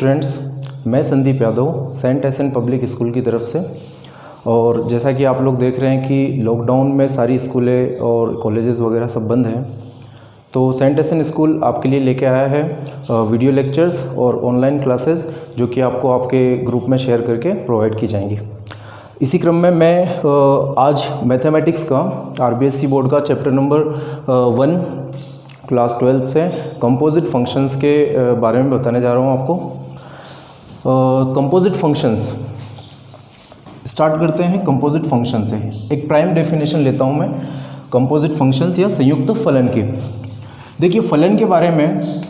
Students, मैं Sandeep Yadav saint ascent public school की तरफ से। और जैसा कि आप लोग देख रहे हैं कि लॉकडाउन में सारी स्कूलें और कॉलेजेस वगैरह सब बंद हैं, तो सेंट एसेंट स्कूल आपके लिए लेके आया है वीडियो लेक्चर्स और ऑनलाइन क्लासेस, जो कि आपको आपके ग्रुप में शेयर करके प्रोवाइड की जाएंगी। इसी क्रम में मैं आज मैथमेटिक्स का आरबीएसई बोर्ड का चैप्टर नंबर 1 क्लास 12 से कंपोजिट फंक्शंस के बारे में बताने जा रहा हूँ आपको। कंपोजिट फंक्शंस स्टार्ट करते हैं। कंपोजिट फंक्शन से एक प्राइम डेफिनेशन लेता हूँ मैं कंपोजिट फंक्शंस या संयुक्त फलन की। देखिए, फलन के बारे में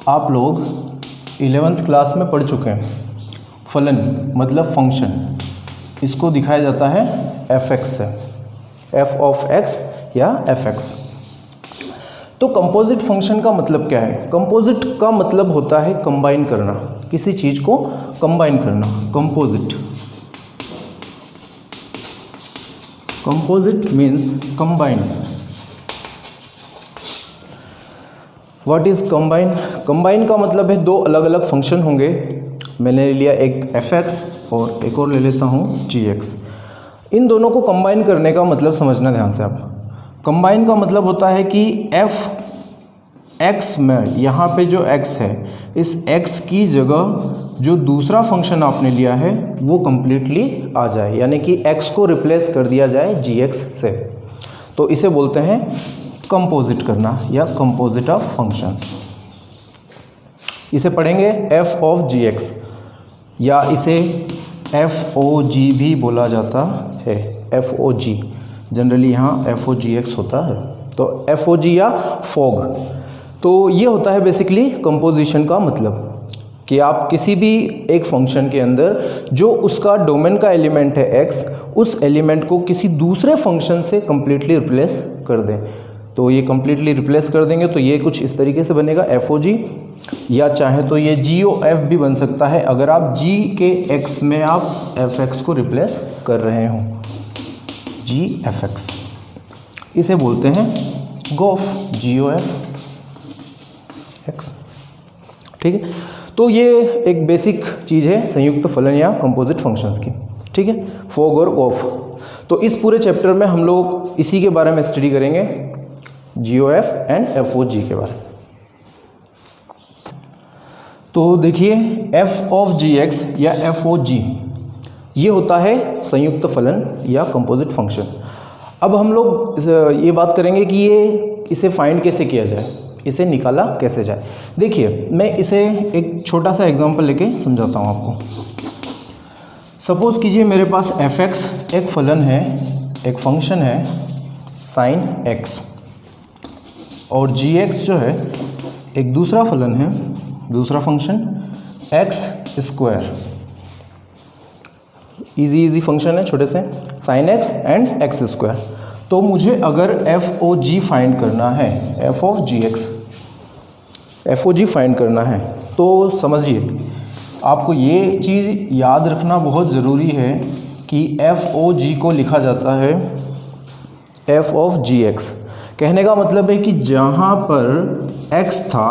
आप लोग 11th क्लास में पढ़ चुके हैं। फलन मतलब फंक्शन, इसको दिखाया जाता है f(x) से, f of x या fx। तो कंपोजिट फंक्शन का मतलब क्या है? कंपोजिट का मतलब होता है कंबाइन करना, किसी चीज़ को कंबाइन करना। Composite means combine. What is combine? Combine का मतलब है दो अलग अलग फंक्शन होंगे। मैंने लिया एक fx और एक और ले लेता हूँ gx। इन दोनों को कंबाइन करने का मतलब समझना ध्यान से आप। कंबाइन का मतलब होता है कि f(x) में यहाँ पे जो x है, इस x की जगह जो दूसरा फंक्शन आपने लिया है वो कम्प्लीटली आ जाए, यानी कि x को रिप्लेस कर दिया जाए gx से। तो इसे बोलते हैं कंपोजिट करना या कंपोजिट ऑफ फंक्शंस। इसे पढ़ेंगे f of gx, या इसे FOG भी बोला जाता है। FOG जनरली यहाँ FOGX होता है, तो FOG या फॉग। तो ये होता है बेसिकली कंपोजिशन का मतलब, कि आप किसी भी एक फंक्शन के अंदर जो उसका डोमेन का एलिमेंट है x, उस एलिमेंट को किसी दूसरे फंक्शन से कम्प्लीटली रिप्लेस कर दें। तो ये कम्प्लीटली रिप्लेस कर देंगे तो ये कुछ इस तरीके से बनेगा FOG, या चाहे तो ये GOF भी बन सकता है अगर आप g के x में आप fx को रिप्लेस कर रहे हो। GFX इसे बोलते हैं GOF, GOF(x). ठीक है, तो ये एक बेसिक चीज़ है संयुक्त फलन या कंपोजिट फंक्शंस की। ठीक है, फॉग और GOF। तो इस पूरे चैप्टर में हम लोग इसी के बारे में स्टडी करेंगे, GOF एंड FOG के बारे में। तो देखिए, f of gx या FOG ये होता है संयुक्त फलन या कंपोजिट फंक्शन। अब हम लोग ये बात करेंगे कि इसे फाइंड कैसे किया जाए, इसे निकाला कैसे जाए। देखिए, मैं इसे एक छोटा सा एग्जांपल लेके समझाता हूँ आपको। सपोज कीजिए मेरे पास fx एक फलन है, एक फंक्शन है sin x, और gx जो है एक दूसरा फलन है, दूसरा फंक्शन x²। इजी फंक्शन है, छोटे से sin x एंड x²। तो मुझे अगर FOG फाइंड करना है, FOG फाइंड करना है, तो समझिए आपको ये चीज़ याद रखना बहुत ज़रूरी है कि FOG को लिखा जाता है f of gx। कहने का मतलब है कि जहाँ पर x था,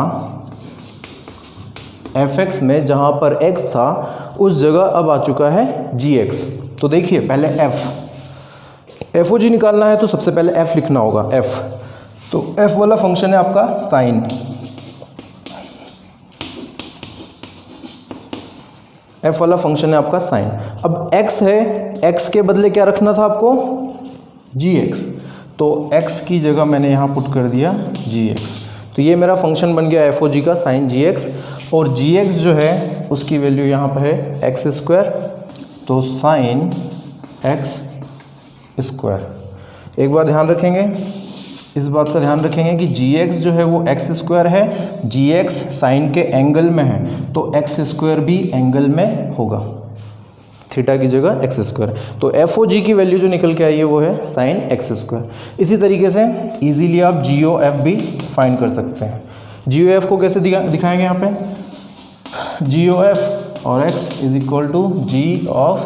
fx में जहाँ पर x था उस जगह अब आ चुका है gx। तो देखिए, पहले FOG निकालना है तो सबसे पहले f लिखना होगा, f। तो f वाला फंक्शन है आपका sin, f वाला फंक्शन है आपका sin। अब x है, x के बदले क्या रखना था आपको? gx। तो x की जगह मैंने यहाँ पुट कर दिया gx। तो ये मेरा फंक्शन बन गया FOG का sin gx, और gx जो है उसकी वैल्यू यहाँ पर है x²। तो sin x²। एक बार ध्यान रखेंगे, इस बात का ध्यान रखेंगे कि gx जो है वो x² है, gx sin के एंगल में है तो x² भी एंगल में होगा, थीटा की जगह x²। तो FOG की वैल्यू जो निकल के आई है वो है sin x²। इसी तरीके से इजीली आप GOF भी फाइंड कर सकते हैं। GOF को कैसे दिखाएंगे यहाँ पे? GOF और x is equal to G of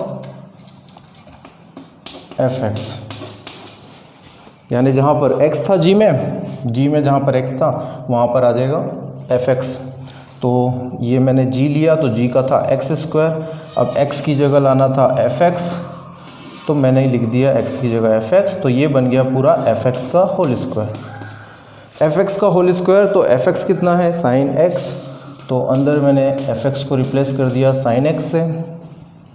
fx, यानी जहाँ पर x था g में जहाँ पर x था वहाँ पर आ जाएगा fx। तो ये मैंने g लिया तो g का था x², अब x की जगह लाना था fx, तो मैंने लिख दिया x की जगह fx, तो ये बन गया पूरा fx का होल स्क्वायर। fx का होल स्क्वायर, तो fx कितना है sin x, तो अंदर मैंने fx को रिप्लेस कर दिया sin x से,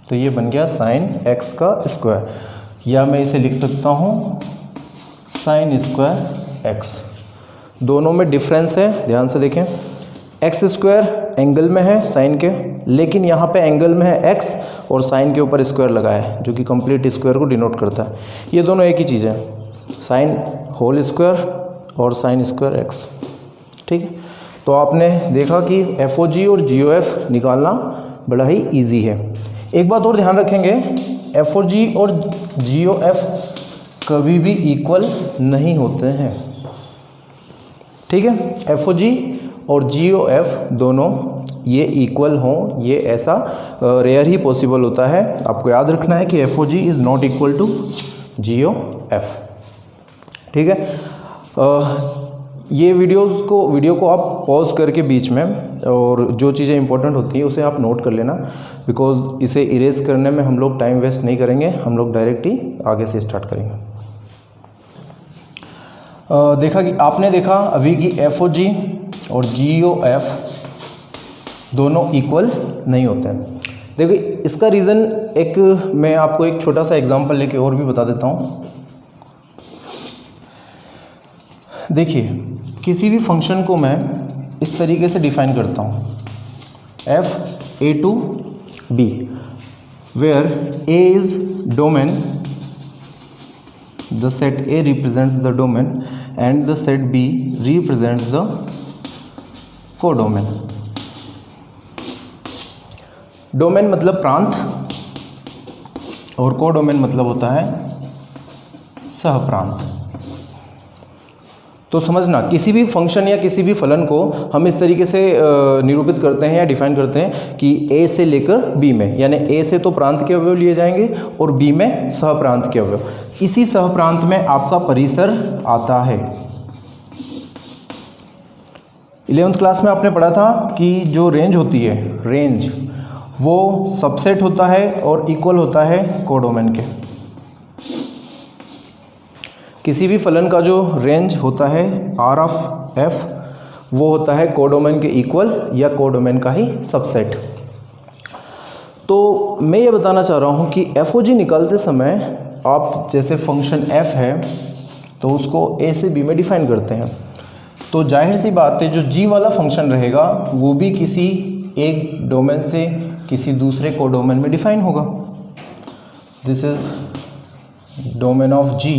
तो ये बन गया sin x का स्क्वायर, या मैं इसे लिख सकता हूँ sin स्क्वायर x। दोनों में डिफरेंस है, ध्यान से देखें। x² एंगल में है साइन के, लेकिन यहाँ पे एंगल में है x और साइन के ऊपर स्क्वायर लगाया है जो कि कंप्लीट स्क्वायर को डिनोट करता है। ये दोनों एक ही चीज़ है, साइन होल स्क्वायर और साइन स्क्वायर x। ठीक है, तो आपने देखा कि FOG और GOF निकालना बड़ा ही ईजी है। एक बात और ध्यान रखेंगे, FOG और GOF कभी भी इक्वल नहीं होते हैं। ठीक है, FOG और GOF दोनों ये इक्वल हों, ये ऐसा रेयर ही पॉसिबल होता है। आपको याद रखना है कि FOG is not equal to GOF। ठीक है, ये वीडियो को आप पॉज करके बीच में, और जो चीज़ें इंपॉर्टेंट होती हैं उसे आप नोट कर लेना, बिकॉज इसे इरेज करने में हम लोग टाइम वेस्ट नहीं करेंगे, हम लोग डायरेक्ट ही आगे से स्टार्ट करेंगे। आपने देखा अभी कि FOG और GOF दोनों इक्वल नहीं होते हैं। देखिए इसका रीज़न मैं आपको एक छोटा सा एग्जांपल लेके और भी बता देता हूँ। देखिए किसी भी फंक्शन को मैं इस तरीके से डिफाइन करता हूँ, f(a) to b, where a is domain, the set A represents the domain and the set B represents the codomain. Domain मतलब प्रांत और कोडोमेन मतलब होता है सहप्रांत। तो समझना, किसी भी फंक्शन या किसी भी फलन को हम इस तरीके से निरूपित करते हैं या डिफाइन करते हैं कि A से लेकर B में, यानी A से तो प्रांत के अवयव लिए जाएंगे और B में सहप्रांत के अवयव। इसी सहप्रांत में आपका परिसर आता है। 11th क्लास में आपने पढ़ा था कि जो रेंज होती है, रेंज वो सबसेट होता है और इक्वल होता है कोडोमेन के। किसी भी फलन का जो रेंज होता है R(f) वो होता है कोडोमेन के इक्वल या कोडोमेन का ही सबसेट। तो मैं ये बताना चाह रहा हूँ कि FOG निकालते समय आप जैसे फंक्शन f है तो उसको a से b में डिफाइन करते हैं, तो जाहिर सी बात है जो g वाला फंक्शन रहेगा वो भी किसी एक डोमेन से किसी दूसरे कोडोमेन में डिफाइन होगा। This is domain of g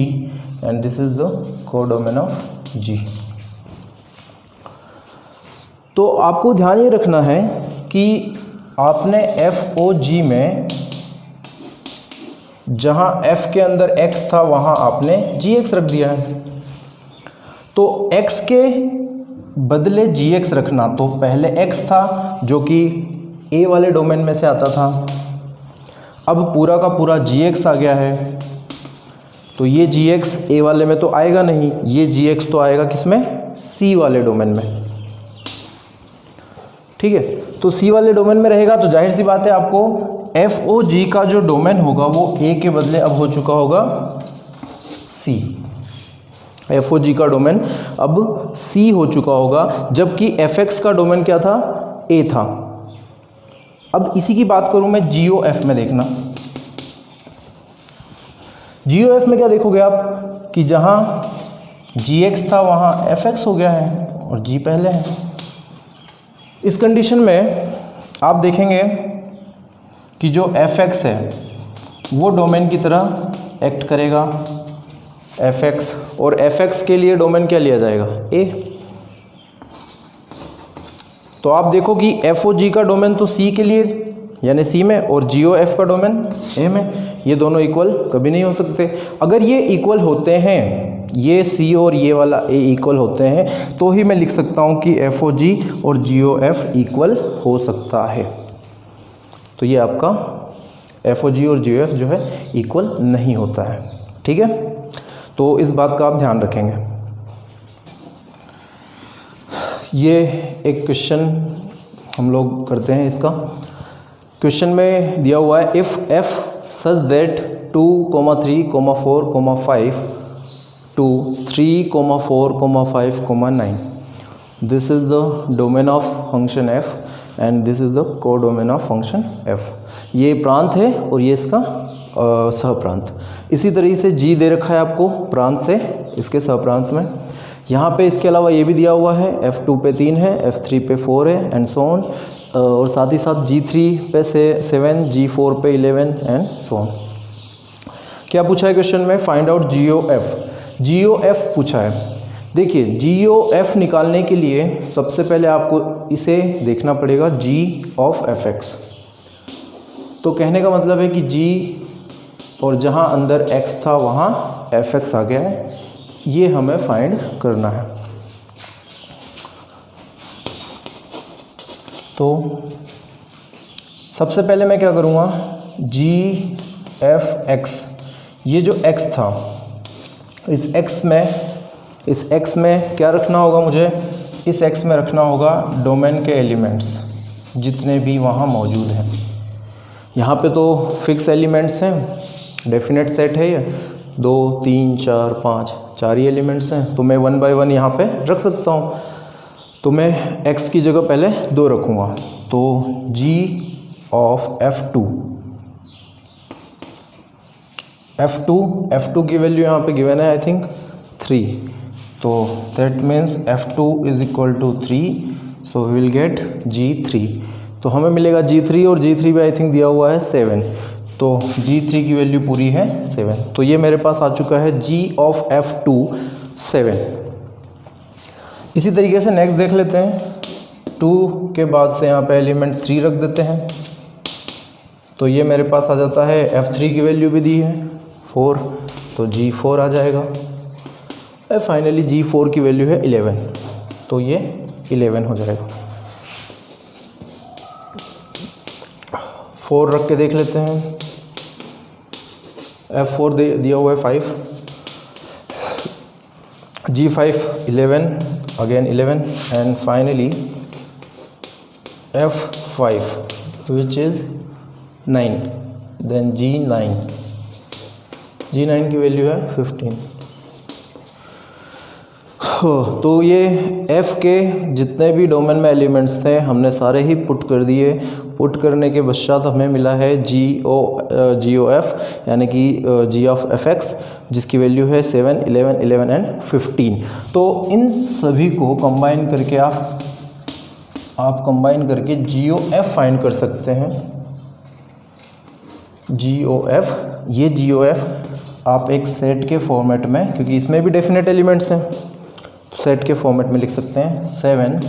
and this is the codomain of G। तो आपको ध्यान ये रखना है कि आपने FOG में जहाँ f के अंदर x था वहाँ आपने gx रख दिया है, तो x के बदले gx रखना, तो पहले x था जो कि a वाले डोमेन में से आता था, अब पूरा का पूरा gx आ गया है, तो ये gx a वाले में तो आएगा नहीं, ये gx तो आएगा किसमें, c वाले डोमेन में। ठीक है, तो c वाले डोमेन में रहेगा तो जाहिर सी बात है आपको FOG का जो डोमेन होगा वो a के बदले अब हो चुका होगा c। FOG का डोमेन अब c हो चुका होगा, जबकि fx का डोमेन क्या था, a था। अब इसी की बात करूं मैं GOF में, देखना GOF में क्या देखोगे आप कि जहां gx था वहां fx हो गया है और g पहले है। इस कंडीशन में आप देखेंगे कि जो fx है वो डोमेन की तरह एक्ट करेगा, fx, और fx के लिए डोमेन क्या लिया जाएगा, a। तो आप देखो कि FOG का डोमेन तो c के लिए यानी c में, और GOF का डोमेन a में। ये दोनों इक्वल कभी नहीं हो सकते। अगर ये इक्वल होते हैं, ये c और ये वाला a इक्वल होते हैं, तो ही मैं लिख सकता हूँ कि FOG और GOF इक्वल हो सकता है। तो ये आपका FOG और GOF जो है इक्वल नहीं होता है। ठीक है, तो इस बात का आप ध्यान रखेंगे। ये एक क्वेश्चन हम लोग करते हैं इसका। क्वेश्चन में दिया हुआ है if F such that 2, 3, 4, 5 to 3, 4, 5, 9 this is the domain of function f and this is the codomain of function f। ये प्रांत है और ये इसका सहप्रांत। इसी तरीके से g दे रखा है आपको प्रांत से इसके सहप्रांत में। यहाँ पे इसके अलावा ये भी दिया हुआ है f2 पे 3 है, f3 पे 4 है एंड सो ऑन, और साथ ही साथ g3 पे 7, g4 पे 11 एंड सो ऑन। क्या पूछा है क्वेश्चन में? फाइंड आउट जी ओ एफ पूछा है। देखिए जी ओ एफ निकालने के लिए सबसे पहले आपको इसे देखना पड़ेगा g ऑफ एफ एक्स। तो कहने का मतलब है कि g और जहाँ अंदर x था वहाँ एफ एक्स आ गया है, ये हमें फाइंड करना है। तो सबसे पहले मैं क्या करूँगा, जी एफ एक्स, ये जो x था इस x में क्या रखना होगा मुझे? इस x में रखना होगा डोमेन के एलिमेंट्स जितने भी वहाँ मौजूद हैं। यहाँ पे तो फिक्स एलिमेंट्स हैं, डेफिनेट सेट है ये, 2, 3, 4, 5 4 ही एलिमेंट्स हैं, तो मैं 1 बाय 1 यहाँ पे रख सकता हूँ। तो मैं x की जगह पहले 2 रखूँगा, तो g ऑफ f2 की वैल्यू यहाँ पे गिवन है आई थिंक 3, तो that means f2 is equal to 3, so we will get g3। तो हमें मिलेगा g3 और g3 भी आई थिंक दिया हुआ है 7, तो g3 की वैल्यू पूरी है 7। तो ये मेरे पास आ चुका है g ऑफ f2 7। इसी तरीके से नेक्स्ट देख लेते हैं। 2 के बाद से यहाँ पे एलिमेंट 3 रख देते हैं, तो ये मेरे पास आ जाता है f3 की वैल्यू भी दी है 4, तो g4 आ जाएगा। फाइनली g4 की वैल्यू है 11, तो ये 11 हो जाएगा। 4 रख के देख लेते हैं। f4 दिया हुआ है 5, g5 11, again 11 and finally f5 which is 9, then g9 की वैल्यू है 15। तो ये f के जितने भी डोमेन में एलिमेंट्स थे हमने सारे ही पुट कर दिए। पुट करने के पश्चात हमें मिला है जी ओ एफ यानी कि g ऑफ एफ एक्स, जिसकी वैल्यू है 7, 11, 11 एंड 15। तो इन सभी को कंबाइन करके आप कंबाइन करके जी ओ एफ फाइंड कर सकते हैं। जी ओ एफ, ये जी ओ एफ आप एक सेट के फॉर्मेट में, क्योंकि इसमें भी डेफिनेट एलिमेंट्स हैं, सेट के फॉर्मेट में लिख सकते हैं। 7,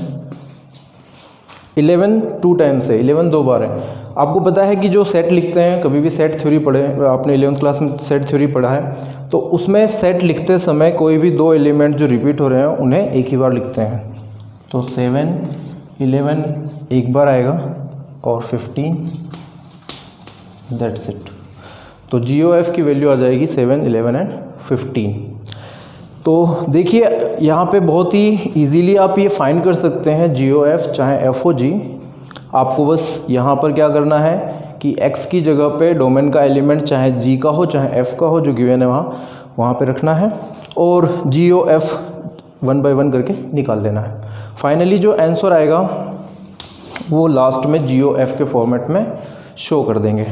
11 2 टाइम्स है, 11 2 बार है। आपको पता है कि जो सेट लिखते हैं, कभी भी सेट थ्योरी पढ़े, आपने 11th क्लास में सेट थ्योरी पढ़ा है, तो उसमें सेट लिखते समय कोई भी 2 एलिमेंट जो रिपीट हो रहे हैं उन्हें एक ही बार लिखते हैं। तो 7, 11 एक बार आएगा और 15, दैट्स इट। तो जी ओ एफ की वैल्यू आ जाएगी 7, 11 एंड 15। तो देखिए यहाँ पे बहुत ही इजीली आप ये फाइंड कर सकते हैं जी ओ एफ चाहे एफ ओ जी। आपको बस यहाँ पर क्या करना है कि x की जगह पे डोमेन का एलिमेंट चाहे g का हो चाहे f का हो जो गिवन है वहाँ पे रखना है, और जी ओ एफ 1 बाय 1 करके निकाल लेना है। फाइनली जो आंसर आएगा वो लास्ट में जी ओ एफ के फॉर्मेट में शो कर देंगे।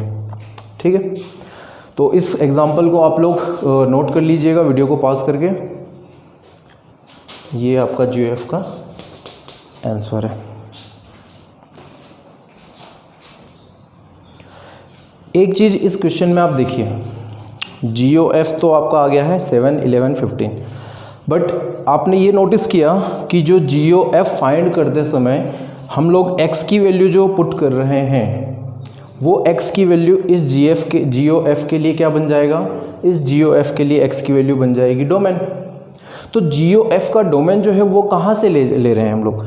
ठीक है, तो इस एग्जांपल को आप लोग नोट कर लीजिएगा वीडियो को पॉज करके। ये आपका जी ओ एफ का आंसर है। एक चीज़ इस क्वेश्चन में आप देखिए, जी ओ एफ तो आपका आ गया है 7, 11, 15, बट आपने ये नोटिस किया कि जो जी ओ एफ फाइंड करते समय हम लोग x की वैल्यू जो पुट कर रहे हैं वो x की वैल्यू इस जी ओ एफ के लिए क्या बन जाएगा, इस जी ओ एफ के लिए x की वैल्यू बन जाएगी डोमेन। तो जी ओ एफ का डोमेन जो है वो कहाँ से ले रहे हैं हम लोग,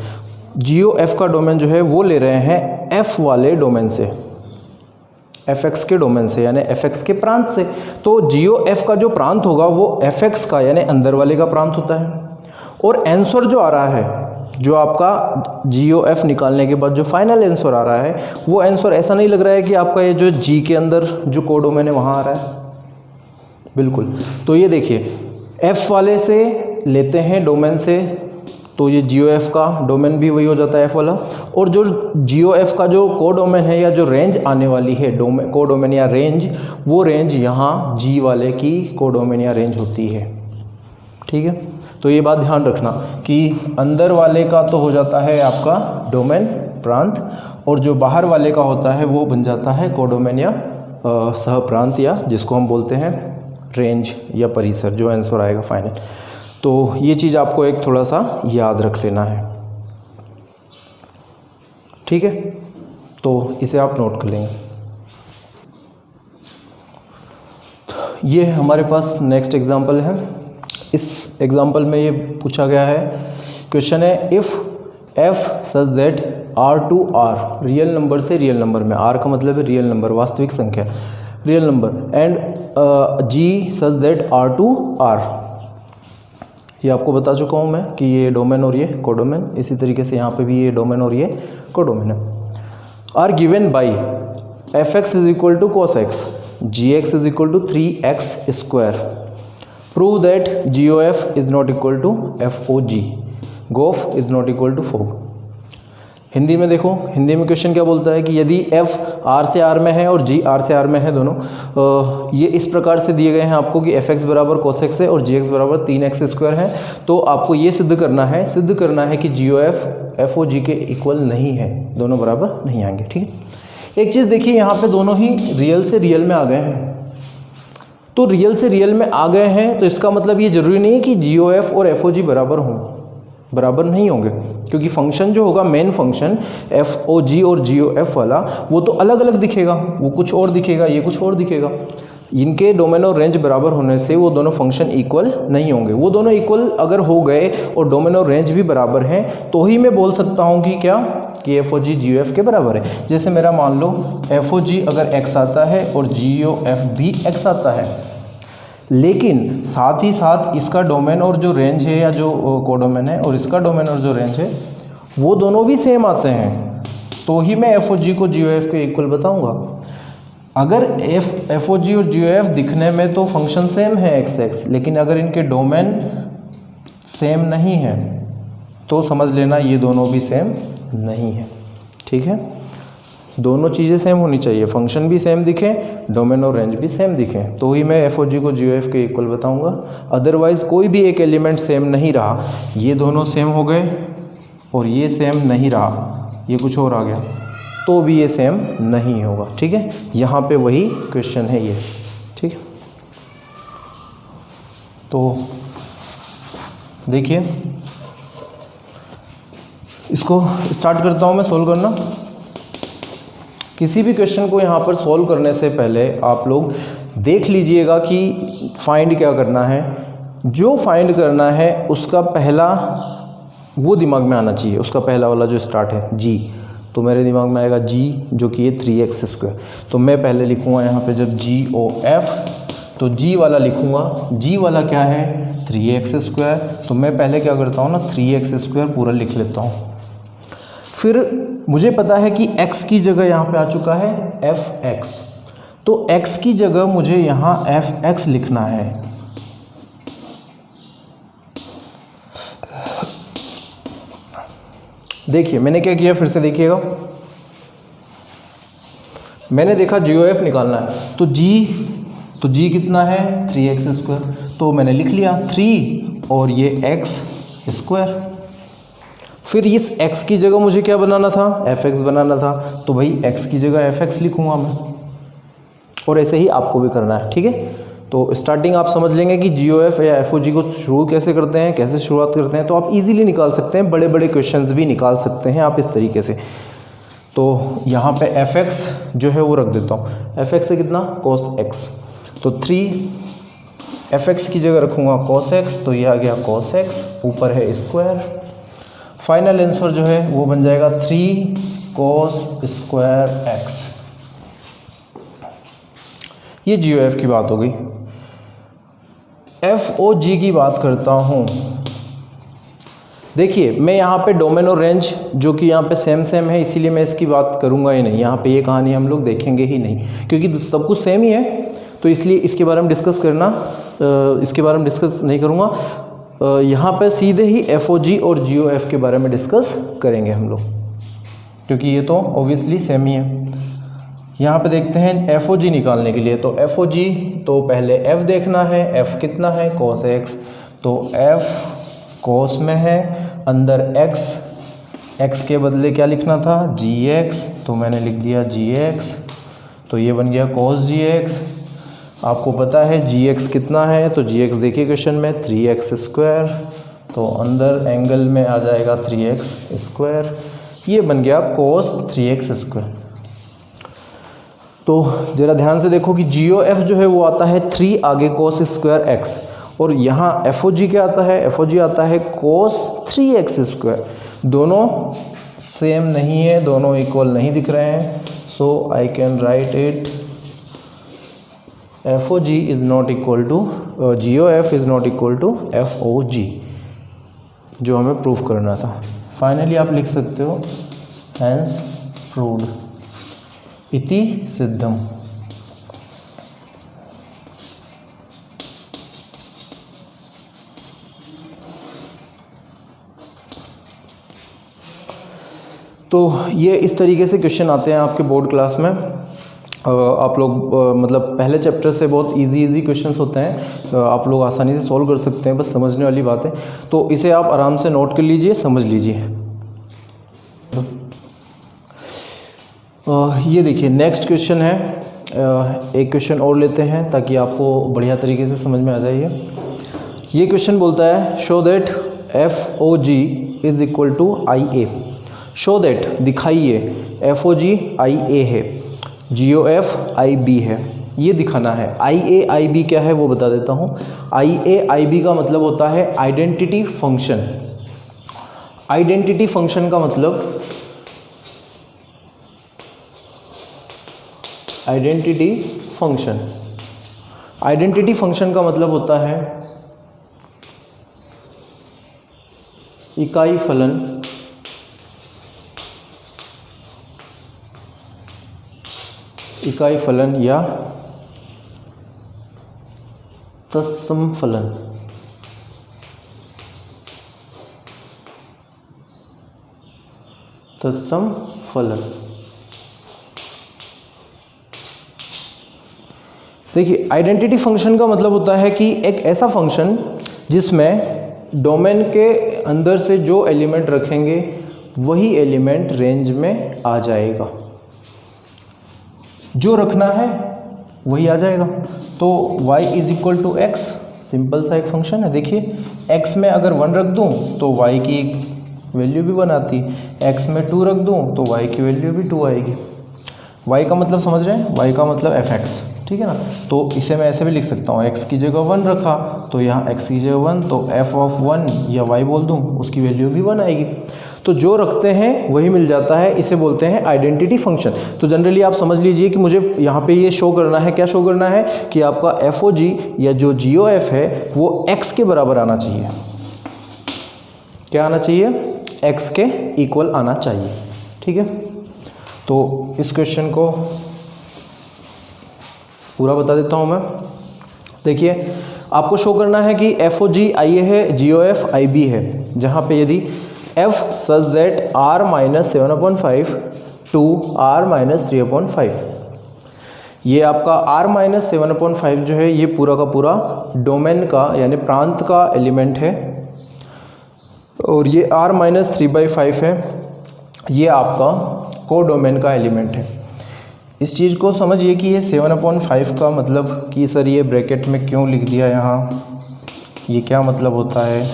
जी ओ एफ का डोमेन जो है वो ले रहे हैं f वाले डोमेन से, एफ एक्स के डोमेन से, यानी एफ एक्स के प्रांत से। तो जी ओ एफ का जो प्रांत होगा वो एफ एक्स का यानी अंदर वाले का प्रांत होता है, और आंसर जो आ रहा है जो आपका GOF निकालने के बाद जो फाइनल आंसर आ रहा है वो आंसर ऐसा नहीं लग रहा है कि आपका ये जो G के अंदर जो कोडोमेन है वहाँ आ रहा है, बिल्कुल। तो ये देखिए F वाले से लेते हैं डोमेन से, तो ये GOF का डोमेन भी वही हो जाता है F वाला, और जो GOF का जो कोडोमेन है या जो रेंज आने वाली है कोडोमेन या रेंज, वो रेंज यहाँ G वाले की कोडोमेन या रेंज होती है, ठीक है। तो ये बात ध्यान रखना कि अंदर वाले का तो हो जाता है आपका डोमेन प्रांत, और जो बाहर वाले का होता है वो बन जाता है कोडोमेन या सह प्रांत, या जिसको हम बोलते हैं रेंज या परिसर, जो आंसर आएगा फाइनल। तो ये चीज़ आपको एक थोड़ा सा याद रख लेना है, ठीक है। तो इसे आप नोट कर लेंगे। ये हमारे पास नेक्स्ट एग्जांपल है। इस एग्जांपल में ये पूछा गया है, क्वेश्चन है if f such that r to r, real number से रियल नंबर में, r का मतलब है रियल नंबर, वास्तविक संख्या, real number, and g such that r to r, ये आपको बता चुका हूँ मैं कि ये डोमेन और ये कोडोमेन, इसी तरीके से यहाँ पे भी ये डोमेन और ये कोडोमेन है। R given by fx is equal to cos x, gx is equal to 3x square, prove that GOF is not equal to FOG, GOF is not equal to FOG। Hindi में देखो, हिंदी में question क्या बोलता है कि यदि f r से r में है और g r से r में है दोनों, ये इस प्रकार से दिए गए हैं आपको कि fx बराबर cos x है और gx बराबर 3x स्क्वायर है, तो आपको ये सिद्ध करना है कि GOF FOG के इक्वल नहीं है, दोनों बराबर नहीं आएंगे, ठीक है। एक चीज़ देखिए, यहाँ पे दोनों ही रियल से रियल में आ गए हैं, तो रियल से रियल में आ गए हैं तो इसका मतलब ये जरूरी नहीं है कि GOF और FOG बराबर हों, बराबर नहीं होंगे, क्योंकि फंक्शन जो होगा मेन फंक्शन FOG और GOF वाला, वो तो अलग अलग दिखेगा, वो कुछ और दिखेगा, ये कुछ और दिखेगा। इनके डोमेन और रेंज बराबर होने से वो दोनों फंक्शन इक्वल नहीं होंगे। वो दोनों इक्वल अगर हो गए और डोमेन और रेंज भी बराबर हैं तो ही मैं बोल सकता हूँ कि क्या, कि FOG GOF के बराबर है। जैसे मेरा मान लो FOG अगर x आता है और GOF भी x आता है, लेकिन साथ ही साथ इसका डोमेन और जो रेंज है या जो कोडोमेन है और इसका डोमेन और जो रेंज है वो दोनों भी सेम आते हैं, तो ही मैं FOG को GOF के इक्वल बताऊंगा। अगर FOG और GOF दिखने में तो फंक्शन सेम है x, लेकिन अगर इनके डोमेन सेम नहीं है तो समझ लेना ये दोनों भी सेम नहीं है, ठीक है। दोनों चीज़ें सेम होनी चाहिए, फंक्शन भी सेम दिखे, डोमेन और रेंज भी सेम दिखे, तो ही मैं FOG को GOF के इक्वल बताऊंगा। अदरवाइज़ कोई भी एक एलिमेंट सेम नहीं रहा, ये दोनों सेम हो गए और ये सेम नहीं रहा, ये कुछ और आ गया, तो भी ये सेम नहीं होगा, ठीक है। यहाँ पे वही क्वेश्चन है ये, ठीक है। तो देखिए, इसको स्टार्ट करता हूँ मैं सोल्व करना। किसी भी क्वेश्चन को यहाँ पर सॉल्व करने से पहले आप लोग देख लीजिएगा कि फाइंड क्या करना है। जो फाइंड करना है उसका पहला वो दिमाग में आना चाहिए, उसका पहला वाला जो स्टार्ट है g, तो मेरे दिमाग में आएगा g जो कि ये 3x स्क्वायर। तो मैं पहले लिखूँगा यहाँ पे जब GOF, तो g वाला लिखूँगा, g वाला क्या है 3x स्क्वायर, तो मैं पहले क्या करता हूँ ना 3x स्क्वायर पूरा लिख लेता हूँ। फिर मुझे पता है कि x की जगह यहाँ पे आ चुका है fx, तो x की जगह मुझे यहाँ fx लिखना है। देखिए मैंने क्या किया, फिर से देखिएगा, मैंने देखा GOF निकालना है, तो g कितना है 3x स्क्वायर, तो मैंने लिख लिया 3 और ये x स्क्वायर। फिर इस x की जगह मुझे क्या बनाना था, fx बनाना था, तो भाई x की जगह fx लिखूंगा मैं, और ऐसे ही आपको भी करना है, ठीक है। तो स्टार्टिंग आप समझ लेंगे कि GOF या FOG को शुरू कैसे करते हैं, कैसे शुरुआत करते हैं, तो आप इजीली निकाल सकते हैं, बड़े बड़े क्वेश्चंस भी निकाल सकते हैं आप इस तरीके से। तो यहाँ पे fx जो है वो रख देता हूँ, fx है कितना cos x, तो 3 fx की जगह रखूँगा cos x, तो ये आ गया cos x, ऊपर है स्क्वायर। फाइनल आंसर जो है वो बन जाएगा 3 cos स्क्वायर x। ये GOF की बात हो गई। FOG की बात करता हूँ। देखिए मैं यहाँ पे डोमेन और रेंज जो कि यहाँ पे सेम है, इसीलिए मैं इसकी बात करूँगा ही नहीं। यहाँ पे ये कहानी हम लोग देखेंगे ही नहीं, क्योंकि सब कुछ सेम ही है, तो इसलिए इसके बारे में डिस्कस नहीं करूँगा। यहाँ पे सीधे ही FOG और GOF के बारे में डिस्कस करेंगे हम लोग, क्योंकि ये तो ऑब्वियसली सेम ही है। यहाँ पे देखते हैं FOG निकालने के लिए, तो FOG तो पहले F देखना है, F कितना है cos x, तो F cos में है, अंदर x के बदले क्या लिखना था gx, तो मैंने लिख दिया gx, तो ये बन गया cos gx। आपको पता है gx कितना है, तो gx देखिए क्वेश्चन में 3x², तो अंदर एंगल में आ जाएगा 3x², ये बन गया cos 3x²। तो ज़रा ध्यान से देखो कि GOF जो है वो आता है 3 आगे cos² x, और यहाँ FOG क्या आता है, FOG आता है cos 3x²। दोनों सेम नहीं है, दोनों इक्वल नहीं दिख रहे हैं, so I can write it FOG is not equal to GOF is not equal to FOG, जो हमें प्रूफ करना था। फाइनली आप लिख सकते हो हैंस प्रूव्ड इति सिद्धम। तो ये इस तरीके से क्वेश्चन आते हैं आपके बोर्ड क्लास में। आप लोग मतलब पहले चैप्टर से बहुत इजी क्वेश्चंस होते हैं, आप लोग आसानी से सॉल्व कर सकते हैं, बस समझने वाली बात है। तो इसे आप आराम से नोट कर लीजिए, समझ लीजिए। ये देखिए नेक्स्ट क्वेश्चन है, एक क्वेश्चन और लेते हैं ताकि आपको बढ़िया तरीके से समझ में आ जाइए। ये क्वेश्चन बोलता है show that FOG is equal to IA। Show that दिखाइए FOG IA है, GOF IB है, ये दिखाना है। IA IB क्या है वो बता देता हूँ। IA IB का मतलब होता है आइडेंटिटी फंक्शन। आइडेंटिटी फंक्शन का मतलब आइडेंटिटी फंक्शन का मतलब होता है इकाई फलन या तत्सम फलन। देखिए आइडेंटिटी फंक्शन का मतलब होता है कि एक ऐसा फंक्शन जिसमें डोमेन के अंदर से जो एलिमेंट रखेंगे वही एलिमेंट रेंज में आ जाएगा, जो रखना है वही आ जाएगा। तो y is equal to x, simple सा एक फंक्शन है। देखिए x में अगर 1 रख दूं तो y की वैल्यू भी 1 आती, x में 2 रख दूं तो y की वैल्यू भी 2 आएगी। y का मतलब समझ रहे हैं, y का मतलब fx, ठीक है ना। तो इसे मैं ऐसे भी लिख सकता हूँ, x की जगह 1 रखा तो यहाँ x की जगह 1, तो f(1) या y बोल दूँ, उसकी वैल्यू भी 1 आएगी। तो जो रखते हैं वही मिल जाता है, इसे बोलते हैं आइडेंटिटी फंक्शन। तो जनरली आप समझ लीजिए कि मुझे यहाँ पे ये शो करना है, क्या शो करना है कि आपका FOG या जो GOF है वो x के बराबर आना चाहिए। क्या आना चाहिए, x के इक्वल आना चाहिए, ठीक है। तो इस क्वेश्चन को पूरा बता देता हूँ मैं। देखिए आपको शो करना है कि FOG IA है, GOF IB है, जहाँ पे यदि f such that r minus 7/5 to r minus 3/5, ये आपका r minus 7/5 जो है ये पूरा का पूरा डोमेन का यानी प्रांत का एलिमेंट है, और ये r minus 3/5 है, ये आपका कोडोमेन का एलिमेंट है। इस चीज़ को समझिए कि ये 7/5 का मतलब कि सर ये ब्रैकेट में क्यों लिख दिया यहाँ, ये क्या मतलब होता है।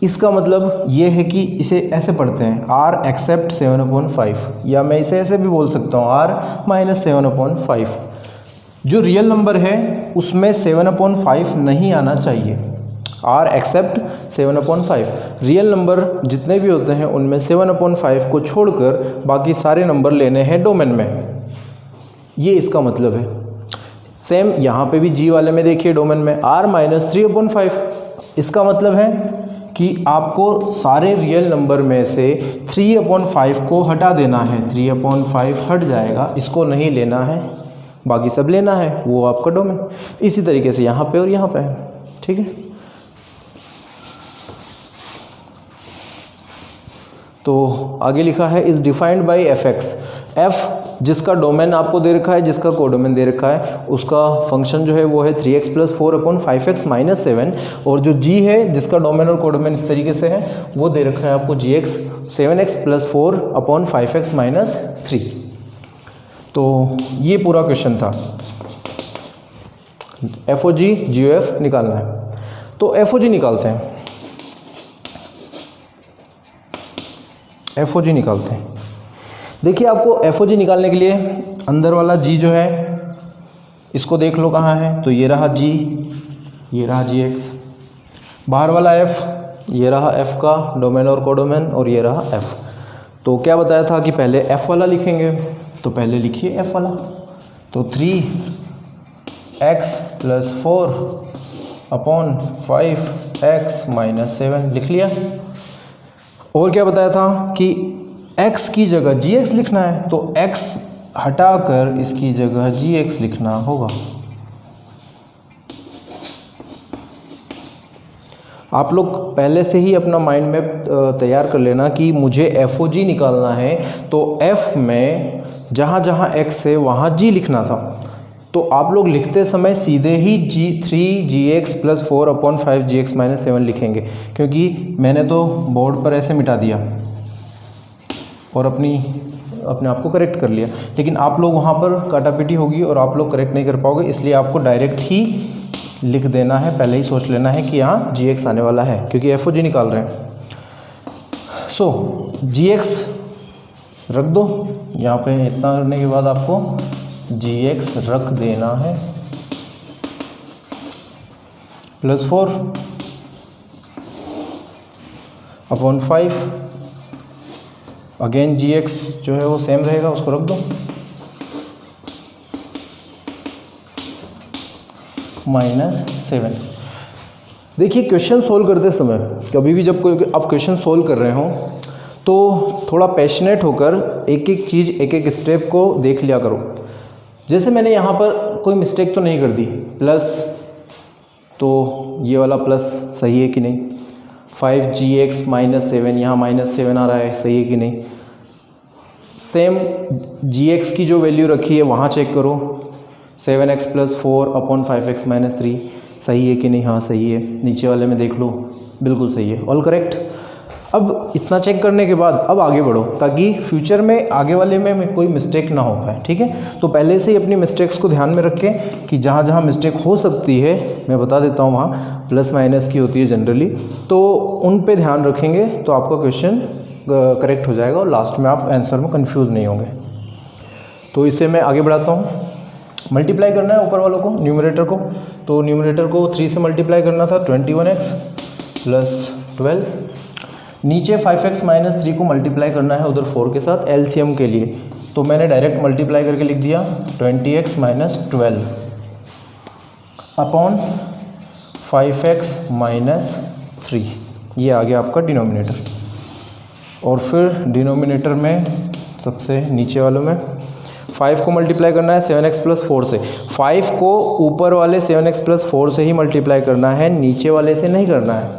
इसका मतलब ये है कि इसे ऐसे पढ़ते हैं r एक्सेप्ट 7/5, या मैं इसे ऐसे भी बोल सकता हूँ r माइनस 7/5। जो रियल नंबर है उसमें 7/5 नहीं आना चाहिए, r एक्सेप्ट 7/5। रियल नंबर जितने भी होते हैं उनमें 7/5 को छोड़कर बाकी सारे नंबर लेने हैं डोमेन में, ये इसका मतलब है। सेम यहाँ पे भी g वाले में देखिए डोमेन में r माइनस 3/5, इसका मतलब है कि आपको सारे रियल नंबर में से 3/5 को हटा देना है। 3/5 हट जाएगा, इसको नहीं लेना है, बाकी सब लेना है, वो आपका डोमेन। इसी तरीके से यहाँ पे और यहाँ पे है, ठीक है। तो आगे लिखा है is defined by f(x). f जिसका डोमेन आपको दे रखा है, जिसका कोडोमेन दे रखा है, उसका फंक्शन जो है वो है 3x + 4/5x - 7, और जो g है जिसका डोमेन और कोडोमेन इस तरीके से है वो दे रखा है आपको gx 7x + 4/5x - 3। तो ये पूरा क्वेश्चन था। FOG GOF निकालना है, तो FOG निकालते हैं। FOG निकालते हैं। देखिए आपको FOG निकालने के लिए अंदर वाला g जो है इसको देख लो कहाँ है, तो ये रहा g, ये रहा gx। बाहर वाला f, ये रहा f का डोमेन और कोडोमेन, और ये रहा f। तो क्या बताया था कि पहले f वाला लिखेंगे, तो पहले लिखिए f वाला। तो 3x + 4/5x - 7 लिख लिया। और क्या बताया था कि x की जगह gx लिखना है, तो x हटाकर इसकी जगह gx लिखना होगा। आप लोग पहले से ही अपना माइंड मैप तैयार कर लेना कि मुझे FOG निकालना है, तो f में जहाँ जहाँ x है वहाँ g लिखना था। तो आप लोग लिखते समय सीधे ही 3gx + 4/5gx - 7 लिखेंगे, क्योंकि मैंने तो बोर्ड पर ऐसे मिटा दिया और अपने आप को करेक्ट कर लिया, लेकिन आप लोग वहाँ पर काटापीटी होगी और आप लोग करेक्ट नहीं कर पाओगे, इसलिए आपको डायरेक्ट ही लिख देना है, पहले ही सोच लेना है कि यहाँ gx आने वाला है, क्योंकि FOG निकाल रहे हैं। सो gx रख दो, यहाँ पे इतना करने के बाद आपको gx रख देना है, +4/5, अगेन gx जो है वो सेम रहेगा, उसको रख दो, -7। देखिए क्वेश्चन सोल्व करते समय कभी भी जब कोई आप क्वेश्चन सोल्व कर रहे हो तो थोड़ा पैशनेट होकर एक एक चीज़, एक एक स्टेप को देख लिया करो। जैसे मैंने यहाँ पर कोई मिस्टेक तो नहीं कर दी, प्लस, तो ये वाला प्लस सही है कि नहीं, 5gx - 7, यहाँ -7 आ रहा है, सही है कि नहीं। सेम gx की जो वैल्यू रखी है वहाँ चेक करो, 7x + 4/5x - 3, सही है कि नहीं, हाँ सही है। नीचे वाले में देख लो, बिल्कुल सही है, ऑल करेक्ट। अब इतना चेक करने के बाद अब आगे बढ़ो, ताकि फ्यूचर में आगे वाले में कोई मिस्टेक ना हो पाए, ठीक है। तो पहले से ही अपनी मिस्टेक्स को ध्यान में रखें कि जहाँ जहाँ मिस्टेक हो सकती है, मैं बता देता हूँ, वहाँ प्लस माइनस की होती है जनरली, तो उन पे ध्यान रखेंगे तो आपका क्वेश्चन करेक्ट हो जाएगा और लास्ट में आप आंसर में कंफ्यूज नहीं होंगे। तो इससे मैं आगे बढ़ाता हूँ। मल्टीप्लाई करना है ऊपर वालों को, न्यूमरेटर को, तो न्यूमरेटर को 3 से मल्टीप्लाई करना था, 21x + 12। नीचे 5x - 3 को मल्टीप्लाई करना है उधर 4 के साथ एलसीएम के लिए, तो मैंने डायरेक्ट मल्टीप्लाई करके लिख दिया 20x - 12 अपॉन 5x - 3, ये आ गया आपका डिनोमिनेटर। और फिर डिनोमिनेटर में सबसे नीचे वालों में 5 को मल्टीप्लाई करना है 7x + 4 से। 5 को ऊपर वाले 7x + 4 से ही मल्टीप्लाई करना है, नीचे वाले से नहीं करना है।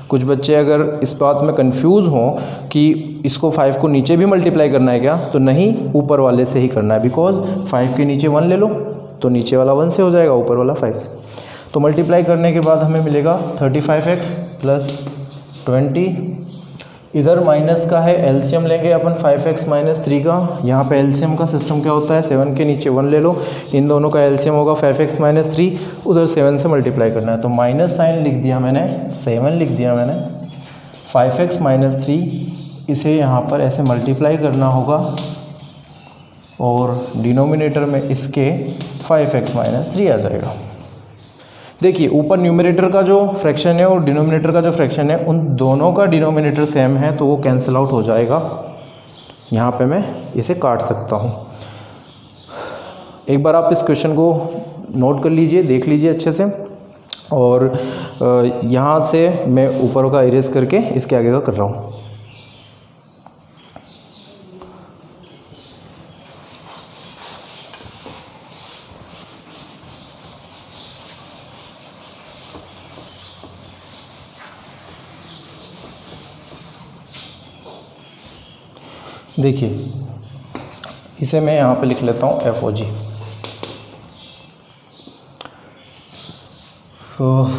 कुछ बच्चे अगर इस बात में कंफ्यूज हों कि इसको 5 को नीचे भी मल्टीप्लाई करना है क्या, तो नहीं, ऊपर वाले से ही करना है, बिकॉज 5 के नीचे 1 ले लो तो नीचे वाला 1 से हो जाएगा, ऊपर वाला 5 से। तो मल्टीप्लाई करने के बाद हमें मिलेगा 35x + 20। इधर माइनस का है, एलसीएम लेंगे अपन 5x - 3 का। यहाँ पे एलसीएम का सिस्टम क्या होता है, 7 के नीचे 1 ले लो, इन दोनों का एलसीएम होगा 5x - 3, उधर 7 से मल्टीप्लाई करना है, तो माइनस साइन लिख दिया मैंने, 7 लिख दिया मैंने, 5x - 3 इसे यहाँ पर ऐसे मल्टीप्लाई करना होगा और डिनोमिनेटर में इसके 5x - 3 आ जाएगा। देखिए ऊपर न्यूमरेटर का जो फ्रैक्शन है और डिनोमिनेटर का जो फ्रैक्शन है, उन दोनों का डिनोमिनेटर सेम है, तो वो कैंसिल आउट हो जाएगा। यहाँ पे मैं इसे काट सकता हूँ। एक बार आप इस क्वेश्चन को नोट कर लीजिए, देख लीजिए अच्छे से। और यहाँ से मैं ऊपर का इरेज करके इसके आगे का कर रहा हूँ। देखिए इसे मैं यहाँ पे लिख लेता हूँ FOG। तो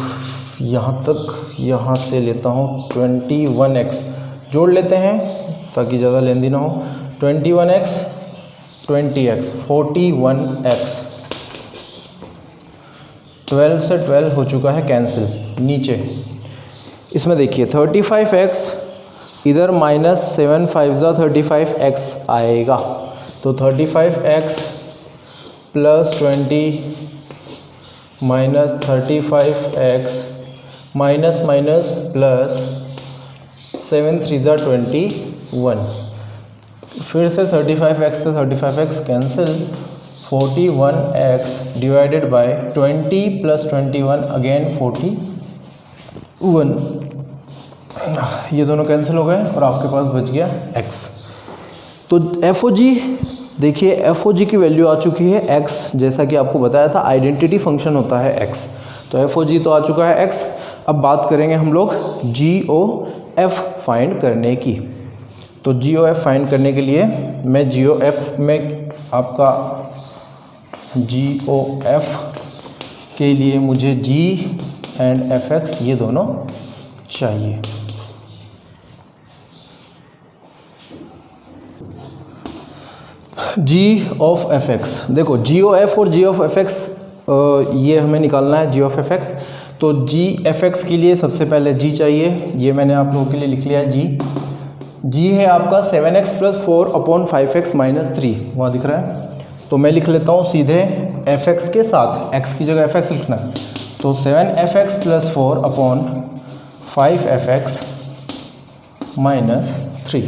यहाँ तक, यहाँ से लेता हूँ 21x, जोड़ लेते हैं ताकि ज़्यादा लेंदी ना हो। 21x 20x 41x, 12 से 12 हो चुका है कैंसिल। नीचे इसमें देखिए 35x, इधर -7 5 35x आएगा, तो 35x plus 20 minus 35x minus minus plus 7 3 21, फिर से 35x से 35x cancel, 41x divided by 20 plus 21 again 41, ये दोनों कैंसिल हो गए और आपके पास बच गया x। तो FOG देखिए, FOG की वैल्यू आ चुकी है x, जैसा कि आपको बताया था आइडेंटिटी फंक्शन होता है x, तो FOG तो आ चुका है x। अब बात करेंगे हम लोग GOF फाइंड करने की। तो GOF फाइंड करने के लिए मैं GOF में आपका GOF के लिए मुझे G एंड FX ये दोनों चाहिए। G ऑफ FX, देखो GOF और G ऑफ FX ये हमें निकालना है G ऑफ FX। तो G FX के लिए सबसे पहले G चाहिए, ये मैंने आप लोगों के लिए लिख लिया है G है आपका 7x plus 4 upon 5x minus 3, वहाँ दिख रहा है। तो मैं लिख लेता हूँ सीधे FX के साथ, x की जगह FX लिखना है, तो 7fx plus 4 upon 5fx minus 3,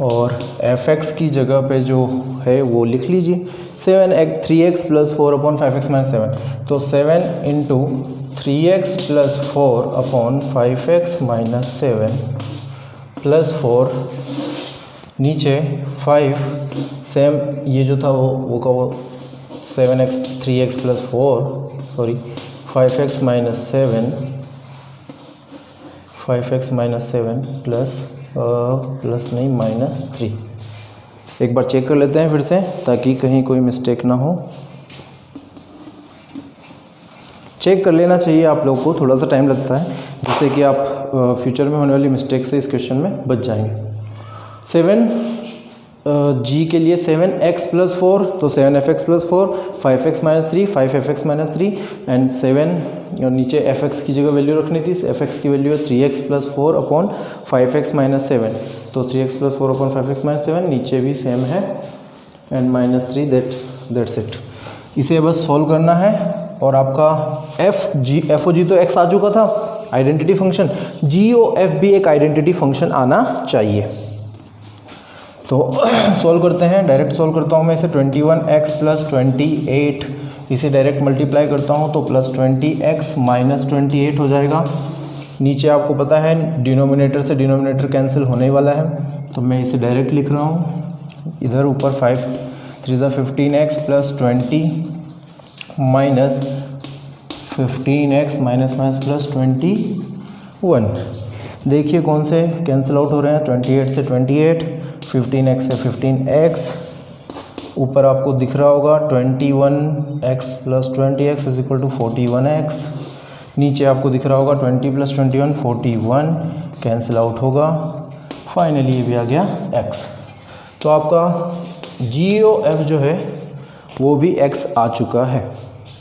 और fx की जगह पे जो है वो लिख लीजिए 3x plus 4 upon 5x minus 7, तो 7 into 3x plus 4 upon 5x minus 7 plus 4, नीचे 5 सेम ये जो था वो 7x 3x plus 5x minus 7 5x minus 7 plus नहीं माइनस 3। एक बार चेक कर लेते हैं फिर से ताकि कहीं कोई मिस्टेक ना हो। चेक कर लेना चाहिए आप लोगों को, थोड़ा सा टाइम लगता है, जिससे कि आप फ्यूचर में होने वाली मिस्टेक से इस क्वेश्चन में बच जाएंगे। 7G के लिए 7x प्लस 4, तो 7fx plus 4, 5x minus 3, 5fx minus 3 and 7, और नीचे fx की जगह वैल्यू रखनी थी, fx की वैल्यू है 3x plus 4 upon 5x minus 7, तो 3x plus 4 upon 5x minus 7, नीचे भी सेम है एंड माइनस 3, दैट्स इट। इसे बस सॉल्व करना है और आपका FOG तो x आ चुका था आइडेंटिटी फंक्शन, GOF भी एक आइडेंटिटी फंक्शन आना चाहिए। तो सॉल्व करते हैं, डायरेक्ट सॉल्व करता हूँ मैं इसे। 21x प्लस 28, इसे डायरेक्ट मल्टीप्लाई करता हूँ तो प्लस 20x माइनस 28 हो जाएगा। नीचे आपको पता है डिनोमिनेटर से डिनोमिनेटर कैंसिल होने वाला है, तो मैं इसे डायरेक्ट लिख रहा हूँ। इधर ऊपर 5 3 15x plus 20 minus 15x minus minus plus 21। देखिए कौन से कैंसिल आउट हो रहे हैं, 28 से 28, 15x से 15x, ऊपर आपको दिख रहा होगा 21x plus 20x is equal to 41x, नीचे आपको दिख रहा होगा 20 प्लस 21 41, कैंसिल आउट होगा, फाइनली ये भी आ गया x। तो आपका GOF जो है वो भी x आ चुका है।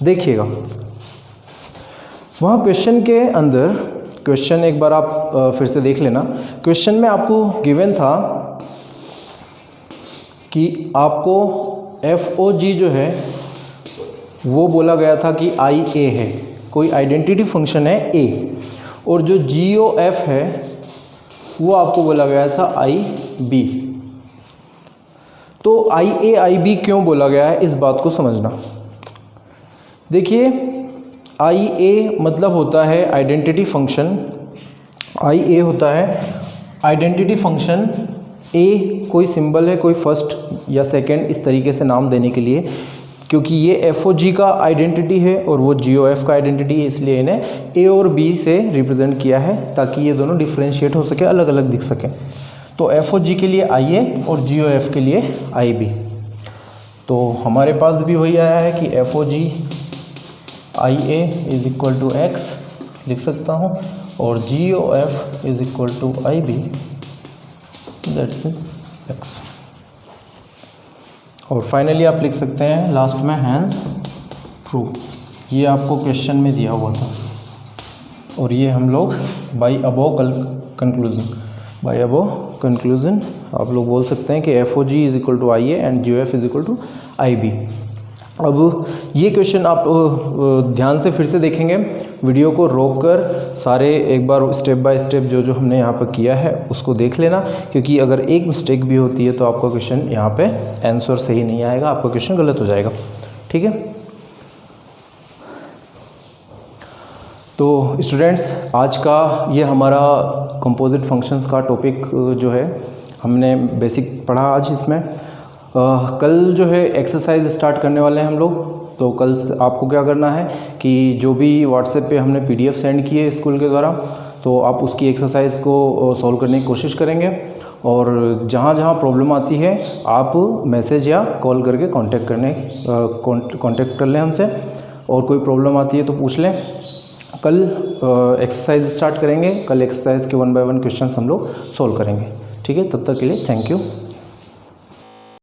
देखिएगा वहाँ क्वेश्चन के अंदर, क्वेश्चन एक बार आप फिर से देख लेना, क्वेश्चन में आपको गिवन था कि आपको FOG जो है वो बोला गया था कि IA है, कोई आइडेंटिटी फंक्शन है A, और जो GOF है वो आपको बोला गया था IB। तो IA IB क्यों बोला गया है, इस बात को समझना। देखिए आई ए मतलब होता है आइडेंटिटी फंक्शन, आई ए होता है आइडेंटिटी फंक्शन। ए कोई सिंबल है, कोई फर्स्ट या सेकंड इस तरीके से नाम देने के लिए, क्योंकि ये एफ ओ जी का आइडेंटिटी है और वो जी ओ एफ का आइडेंटिटी है, इसलिए इन्हें ए और बी से रिप्रेजेंट किया है ताकि ये दोनों डिफ्रेंशिएट हो सके, अलग अलग दिख सकें। तो एफ ओ जी के लिए आई ए और जी ओ एफ के लिए आई बी। तो हमारे पास भी वही आया है कि F O G I A is equal to X लिख सकता हूँ और G O F is equal to I B, that is X. और फाइनली आप लिख सकते हैं लास्ट में हैंस प्रूव। ये आपको क्वेश्चन में दिया हुआ था और ये हम लोग बाय अबोव कंक्लूजन आप लोग बोल सकते हैं कि F O G is equal to I A and G O F is equal to I B. अब ये क्वेश्चन आप ध्यान से फिर से देखेंगे, वीडियो को रोककर सारे एक बार स्टेप बाय स्टेप जो जो हमने यहाँ पर किया है उसको देख लेना, क्योंकि अगर एक मिस्टेक भी होती है तो आपका क्वेश्चन यहाँ पे आंसर सही नहीं आएगा, आपका क्वेश्चन गलत हो जाएगा। ठीक है, तो स्टूडेंट्स आज का ये हमारा कंपोजिट फंक्शंस का टॉपिक जो है हमने बेसिक पढ़ा आज इसमें। कल जो है एक्सरसाइज स्टार्ट करने वाले हैं हम लोग। तो कल आपको क्या करना है कि जो भी व्हाट्सएप पे हमने पीडीएफ सेंड की है स्कूल के द्वारा, तो आप उसकी एक्सरसाइज को सॉल्व करने की कोशिश करेंगे और जहाँ जहाँ प्रॉब्लम आती है आप मैसेज या कॉल करके कांटेक्ट कर लें हमसे, और कोई प्रॉब्लम आती है तो पूछ लें। कल एक्सरसाइज स्टार्ट करेंगे, कल एक्सरसाइज के 1 बाय 1 क्वेश्चन हम लोग सॉल्व करेंगे। ठीक है, तब तक के लिए थैंक यू।